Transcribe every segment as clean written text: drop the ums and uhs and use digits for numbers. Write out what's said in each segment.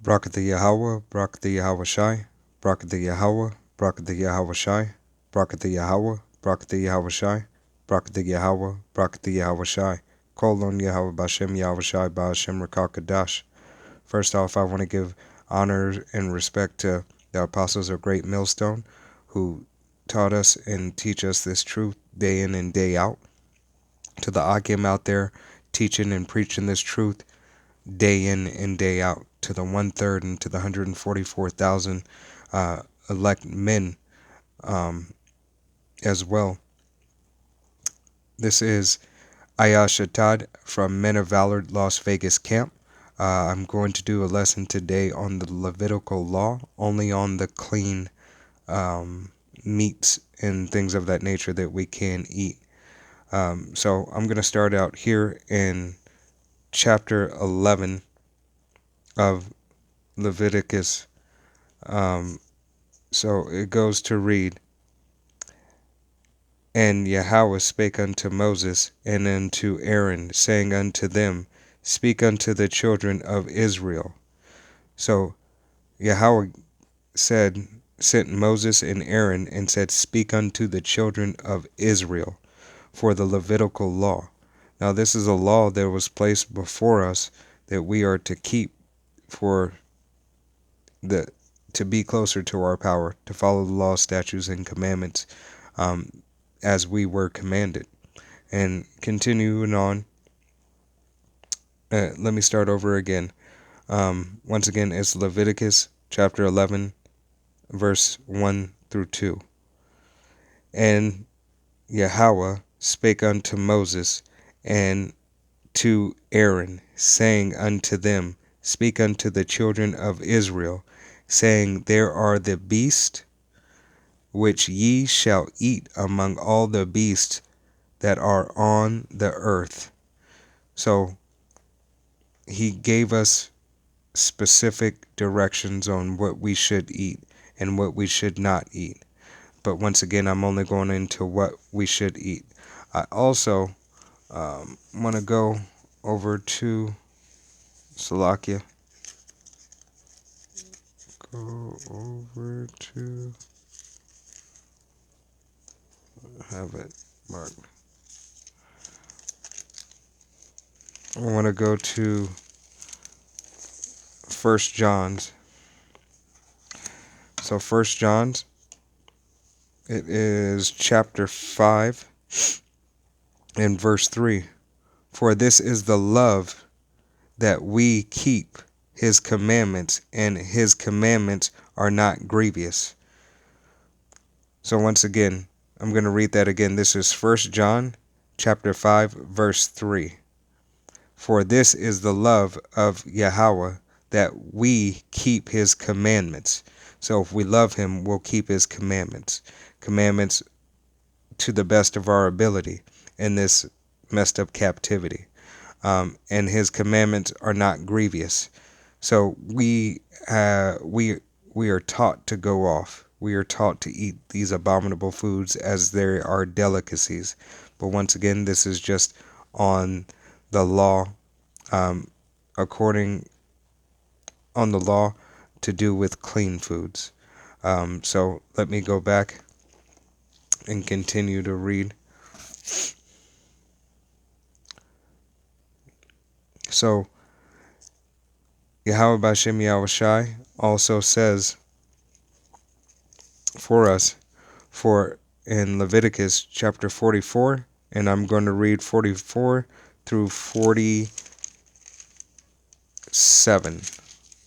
Brakatha Yahweh, Brakatha Yahweh Shai, Brakatha Yahweh, Brakatha Yahweh Shai, Brakatha Yahweh, Brakatha Yahweh Shai, Brakatha Yahweh, Brakatha Yahweh Shai. Kolon Yahweh Bashem Yahweh Shai Bashem Rakakadash. First off, I want to give honor and respect to the apostles of Great Millstone who taught us and teach us this truth day in and day out. To the Akim out there teaching and preaching this truth day in and day out. To the 1/3 and to the 144,000 elect men as well. This is Ayashatad from Men of Valor Las Vegas Camp. I'm going to do a lesson today on the Levitical law, only on the clean meats and things of that nature that we can eat. So I'm going to start out here in chapter 11 of Leviticus. So it goes to read, And Yahweh spake unto Moses and unto Aaron, saying unto them, Speak unto the children of Israel. So Yahweh sent Moses and Aaron and said, Speak unto the children of Israel for the Levitical law. Now this is a law that was placed before us that we are to keep for to be closer to our power, to follow the law, statutes, and commandments as we were commanded. And continuing on, let me start over again. Once again, it's Leviticus chapter 11, verse 1 through 2. And Yahweh spake unto Moses and to Aaron, saying unto them, Speak unto the children of Israel, saying, There are the beasts which ye shall eat among all the beasts that are on the earth. So he gave us specific directions on what we should eat and what we should not eat. But once again, I'm only going into what we should eat. I also want to go over to Salakia. Go over to have it marked. I want to go to First John's. So First John's, it is chapter 5 and verse 3. For this is the love that we keep his commandments, and his commandments are not grievous. So once again, I'm going to read that again. This is 1 John chapter 5 verse 3. For this is the love of Yahweh, that we keep his commandments. So if we love him, we'll keep his commandments. Commandments to the best of our ability in this messed up captivity. And his commandments are not grievous. So we are taught to go off. We are taught to eat these abominable foods as there are delicacies. But once again, this is just on the law, according on the law to do with clean foods. So let me go back and continue to read. So Yahweh Bashem Yahweh Shai also says for us, for in Leviticus chapter 44, and I'm going to read 44 through 47.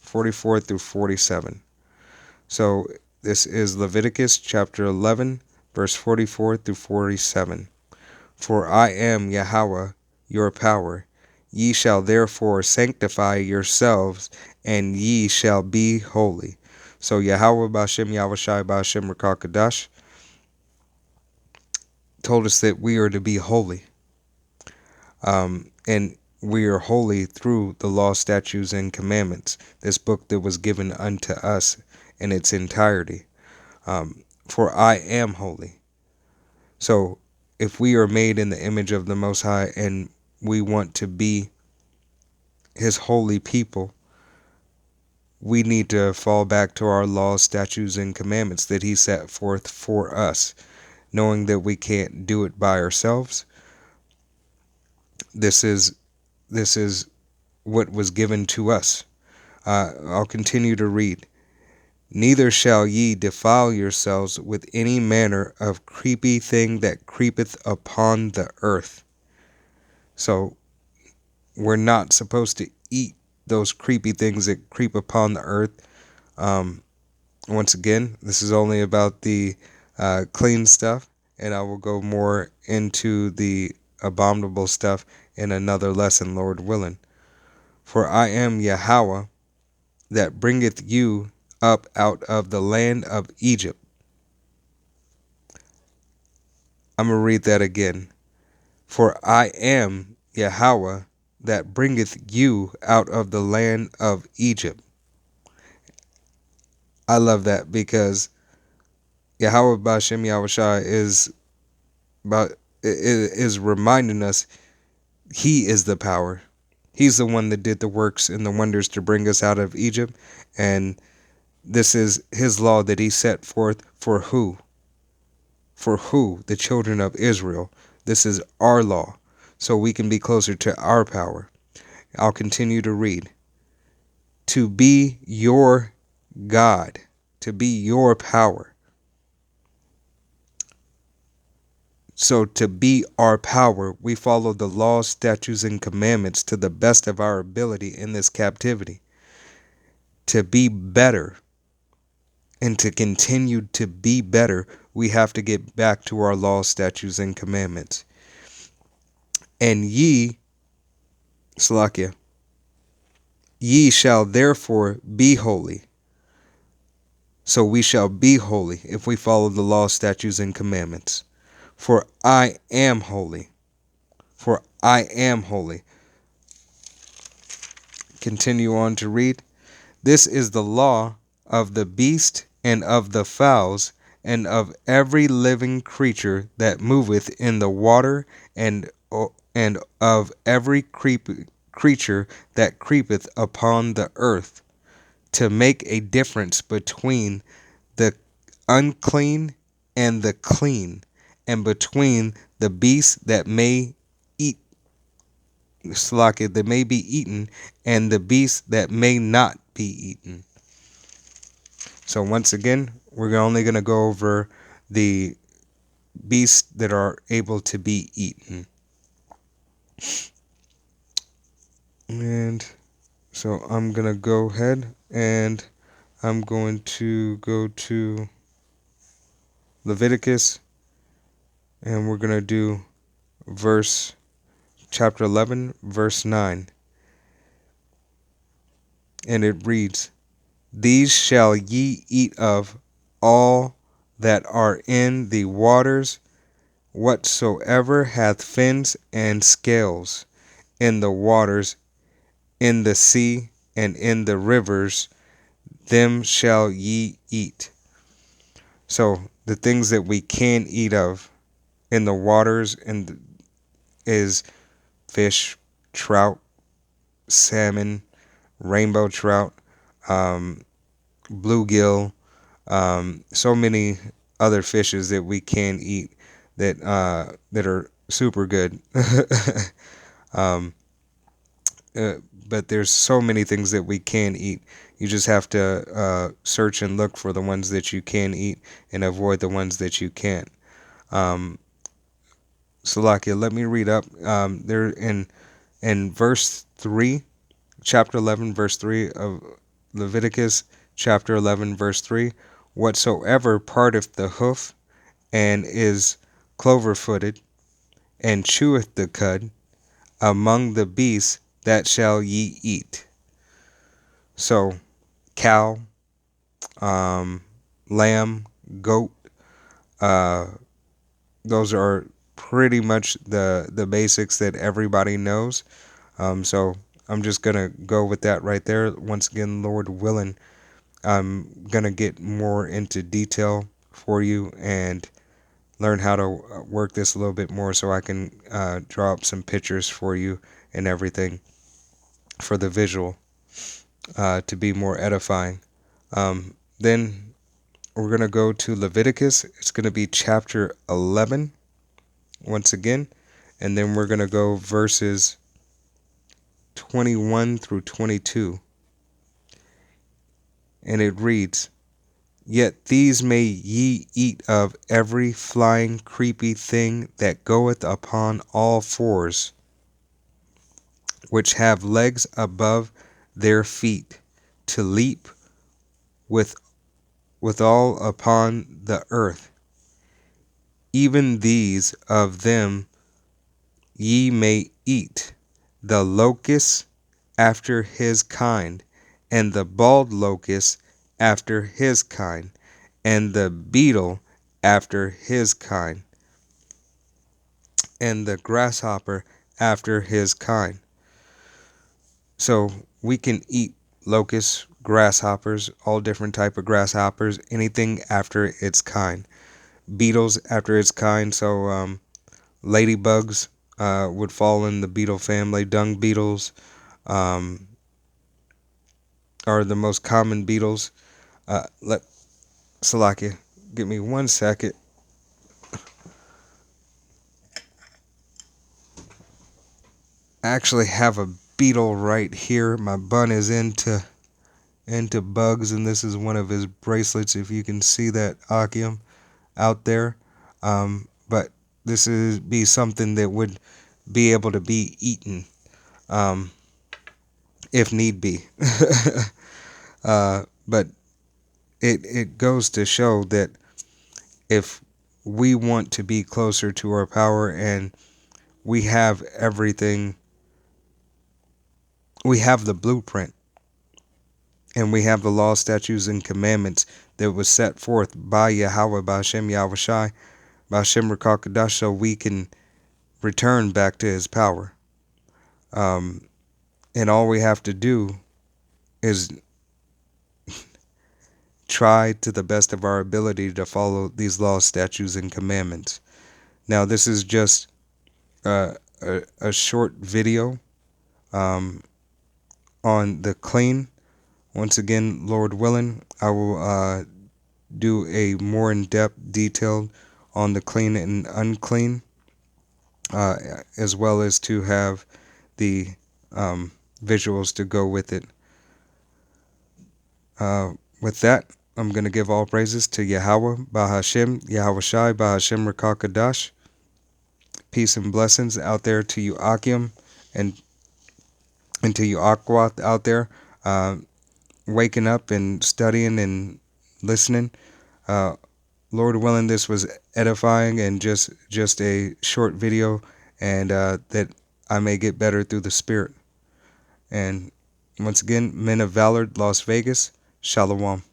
44 through 47. So this is Leviticus chapter 11, verse 44 through 47. For I am Yahweh, your power. Ye shall therefore sanctify yourselves, and ye shall be holy. So Yahweh Bashem Yahweh Shai Bashem Rakakadash told us that we are to be holy. And we are holy through the law, statutes, and commandments, this book that was given unto us in its entirety. For I am holy. So if we are made in the image of the Most High and we want to be his holy people, we need to fall back to our laws, statutes, and commandments that he set forth for us, knowing that we can't do it by ourselves. This is what was given to us. I'll continue to read. Neither shall ye defile yourselves with any manner of creepy thing that creepeth upon the earth. So we're not supposed to eat those creepy things that creep upon the earth. Once again, this is only about the clean stuff, and I will go more into the abominable stuff in another lesson, Lord willing. For I am Yahweh, that bringeth you up out of the land of Egypt. I'm going to read that again. For I am Yahweh, that bringeth you out of the land of Egypt. I love that because Yahweh Bashem Yahushua is reminding us he is the power. He's the one that did the works and the wonders to bring us out of Egypt. And this is his law that he set forth for who? For who? The children of Israel. This is our law, so we can be closer to our power. I'll continue to read. To be your God, to be your power. So to be our power, we follow the laws, statutes, and commandments to the best of our ability in this captivity. To be better and to continue to be better, we have to get back to our laws, statutes, and commandments. And Salakia, ye shall therefore be holy. So we shall be holy if we follow the laws, statutes, and commandments. For I am holy. For I am holy. Continue on to read. This is the law of the beast and of the fowls and of every living creature that moveth in the water and of every creature that creepeth upon the earth, to make a difference between the unclean and the clean, and between the beasts that may be eaten and the beasts that may not be eaten. So once again, we're only going to go over the beasts that are able to be eaten. And so I'm going to go ahead and I'm going to go to Leviticus, and we're going to do chapter 11, verse 9. And it reads, These shall ye eat of all that are in the waters, whatsoever hath fins and scales in the waters, in the sea, and in the rivers, them shall ye eat. So the things that we can eat of in the waters is fish, trout, salmon, rainbow trout, bluegill, so many other fishes that we can eat that are super good. But there's so many things that we can eat. You just have to search and look for the ones that you can eat and avoid the ones that you can't. Salakia, let me read up. There in verse 3, chapter 11, verse 3 of Leviticus, chapter 11, verse 3, whatsoever parteth the hoof and is clover-footed and cheweth the cud among the beasts, that shall ye eat. So cow, lamb, goat, those are pretty much the basics that everybody knows. So I'm just going to go with that right there. Once again, Lord willing, I'm going to get more into detail for you and learn how to work this a little bit more so I can draw up some pictures for you and everything for the visual. to be more edifying. Then we're going to go to Leviticus. It's going to be chapter 11 once again. And then we're going to go verses 21 through 22. And it reads, Yet these may ye eat of every flying creepy thing that goeth upon all fours, which have legs above their feet, to leap withal upon the earth. Even these of them ye may eat, the locust after his kind, and the bald locust after his kind, and the beetle after his kind, and the grasshopper after his kind. So we can eat locusts, grasshoppers, all different type of grasshoppers, anything after its kind. Beetles after its kind. So ladybugs would fall in the beetle family. Dung beetles are the most common beetles. Let Salakia, give me 1 second. I actually have a beetle right here. My bun is into bugs, and this is one of his bracelets. If you can see that, Akim, out there. But this is be something that would be able to be eaten, um, if need be. But it goes to show that if we want to be closer to our power, and we have everything, we have the blueprint, and we have the law, statutes, and commandments that was set forth by Yahweh, by Hashem Yahweh Shai, by Hashem Rakakadash, so we can return back to his power. And all we have to do is try to the best of our ability to follow these laws, statutes, and commandments. Now, this is just a short video on the clean. Once again, Lord willing, I will do a more in-depth detail on the clean and unclean, as well as to have the visuals to go with it. With that, I'm going to give all praises to Yahweh, Bahashem, Yahweh Shai, Bahashem Rakakadash. Peace and blessings out there to you, Akim, and to you, Aquath, out there, waking up and studying and listening. Lord willing, this was edifying and just a short video, and that I may get better through the Spirit. And once again, Men of Valor, Las Vegas, Shalom.